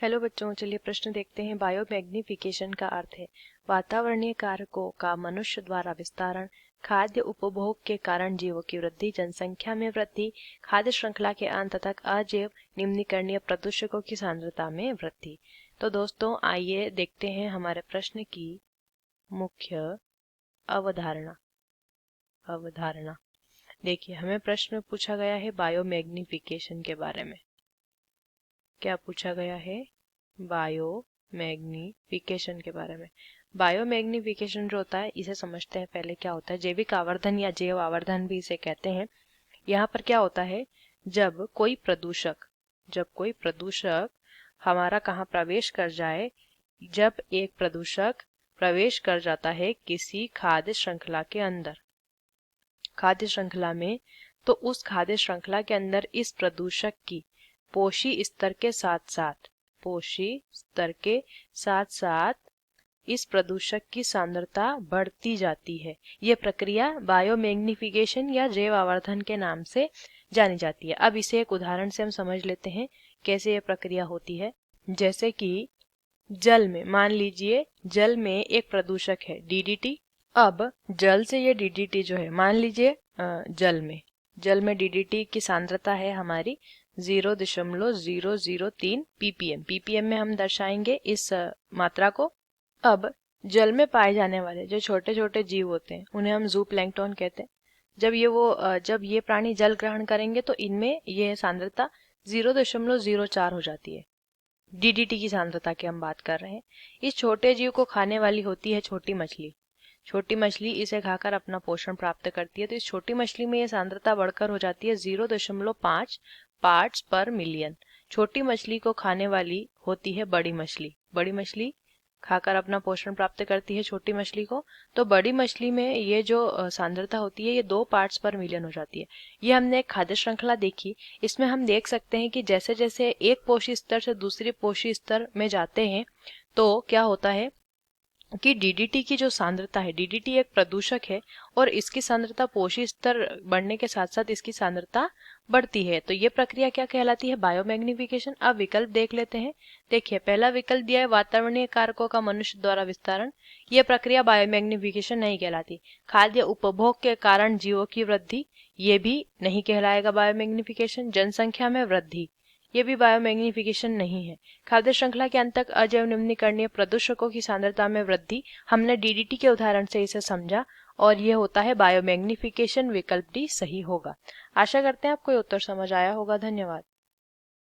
Hello बच्चों, चलिए प्रश्न देखते हैं। बायोमैग्निफिकेशन का अर्थ है वातावरणीय कारकों का मनुष्य द्वारा विस्तारण, खाद्य उपभोग के कारण जीवों की वृद्धि, जनसंख्या में वृद्धि, खाद्य श्रृंखला के अंत तक अजैव निम्नीकरणीय प्रदूषकों की सांद्रता में वृद्धि। तो दोस्तों आइए देखते हैं हमारे प्रश्न की मुख्य अवधारणा। देखिए, हमें प्रश्न में पूछा गया है बायोमैग्निफिकेशन के बारे में। क्या पूछा गया है? बायोमैग्निफिकेशन के बारे में। बायोमैग्निफिकेशन जो होता है, इसे समझते हैं पहले क्या होता है। जैविक आवर्धन या जैव आवर्धन भी इसे कहते हैं। यहाँ पर क्या होता है, जब कोई प्रदूषक हमारा कहाँ प्रवेश कर जाए, जब एक प्रदूषक प्रवेश कर जाता है किसी खाद्य श्रृंखला के अंदर, खाद्य श्रृंखला में, तो उस खाद्य श्रृंखला के अंदर इस प्रदूषक की पोषी स्तर के साथ इस प्रदूषक की सांद्रता बढ़ती जाती है। यह प्रक्रिया बायोमैग्निफिकेशन या जैव आवर्धन के नाम से जानी जाती है। अब इसे एक उदाहरण से हम समझ लेते हैं कैसे यह प्रक्रिया होती है। जैसे कि जल में, मान लीजिए जल में एक प्रदूषक है डीडीटी। अब जल से ये डीडीटी जो है, मान लीजिए जल में डीडीटी की सांद्रता है हमारी 0.003 ppm। ppm में हम दर्शाएंगे इस मात्रा को। अब जल में पाए जाने वाले जो छोटे छोटे जीव होते हैं उन्हें हम जूप्लैंक्टन कहते हैं। जब ये प्राणी जल ग्रहण करेंगे तो इनमें यह सांद्रता 0.04 हो जाती है। डीडीटी की सांद्रता की हम बात कर रहे हैं। इस छोटे जीव को खाने वाली होती है छोटी मछली इसे खाकर अपना पोषण प्राप्त करती है। तो इस छोटी मछली में यह सांद्रता बढ़कर हो जाती है 0.5 पार्ट्स पर मिलियन। छोटी मछली को खाने वाली होती है बड़ी मछली खाकर अपना पोषण प्राप्त करती है छोटी मछली को। तो बड़ी मछली में ये जो सांद्रता होती है ये 2 पार्ट्स पर मिलियन हो जाती है। ये हमने एक खाद्य श्रृंखला देखी। इसमें हम देख सकते हैं कि जैसे जैसे एक पोषी स्तर से दूसरे पोषी स्तर में जाते हैं तो क्या होता है कि डीडीटी की जो सांद्रता है, डीडीटी एक प्रदूषक है और इसकी सांद्रता पोषी स्तर बढ़ने के साथ साथ इसकी सांद्रता बढ़ती है। तो ये प्रक्रिया क्या कहलाती है? बायोमैग्निफिकेशन। अब विकल्प देख लेते हैं। देखिए, पहला विकल्प दिया है वातावरणीय कारकों का मनुष्य द्वारा विस्तारण। यह प्रक्रिया बायोमैग्निफिकेशन नहीं कहलाती। खाद्य उपभोग के कारण जीवों की वृद्धि, ये भी नहीं कहलाएगा बायोमैग्निफिकेशन। जनसंख्या में वृद्धि, ये भी बायोमैग्निफिकेशन नहीं है। खाद्य श्रृंखला के अंत तक अजैव निम्नीकरणीय प्रदूषकों की सांद्रता में वृद्धि, हमने डीडीटी के उदाहरण से इसे समझा और ये होता है बायोमैग्निफिकेशन। विकल्प डी सही होगा। आशा करते हैं आपको ये उत्तर समझ आया होगा। धन्यवाद।